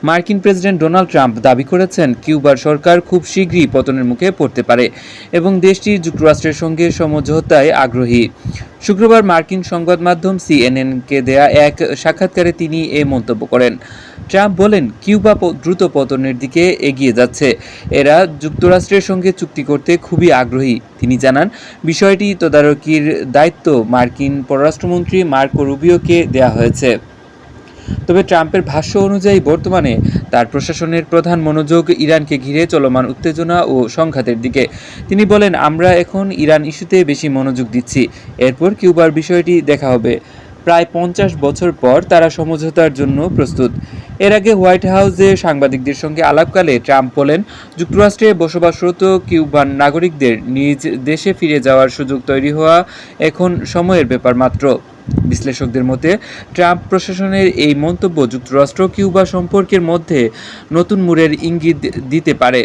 মার্কিন president Donald Trump দাবি করেছেন কিউবার সরকার খুব শীঘ্রই পতনের মুখে পড়তে পারে এবং দেশটি যুক্তরাষ্ট্রের সঙ্গে সমঝোতায় আগ্রহী। শুক্রবার মার্কিন সংবাদ মাধ্যম সিএনএনকে দেয়া এক সাক্ষাৎকারে তিনি এ মন্তব্য করেন। ট্রাম্প বলেন, কিউবা দ্রুত পতনের দিকে এগিয়ে যাচ্ছে, এরা যুক্তরাষ্ট্রের সঙ্গে চুক্তি করতে খুবই আগ্রহী। তিনি জানান, বিষয়টি তদারকির দায়িত্ব মার্কিন পররাষ্ট্রমন্ত্রী মার্কো রুবিওকে দেয়া হয়েছে। তবে ট্রাম্পের ভাষ্য অনুযায়ী বর্তমানে তার প্রশাসনের প্রধান মনোযোগ ইরানকে ঘিরে চলমান উত্তেজনা ও সংঘাতের দিকে। তিনি বলেন, আমরা এখন ইরান ইস্যুতে বেশি মনোযোগ দিচ্ছি, এরপর কিউবার বিষয়টি দেখা হবে। প্রায় 50 বছর পর তারা সমঝোতার জন্য প্রস্তুত। এর আগে হোয়াইট হাউসে সাংবাদিকদের সঙ্গে আলাপকালে ট্রাম্প বলেন, যুক্তরাষ্ট্রে বসবাসরত কিউবান নাগরিকদের নিজ দেশে ফিরে যাওয়ার সুযোগ তৈরি হওয়া এখন সময়ের ব্যাপার মাত্র। বিশ্লেষকদের মতে, ট্রাম্প প্রশাসনের এই মন্তব্য যুক্তরাষ্ট্র কিউবা সম্পর্কের মধ্যে নতুন মোড়ের ইঙ্গিত দিতে পারে।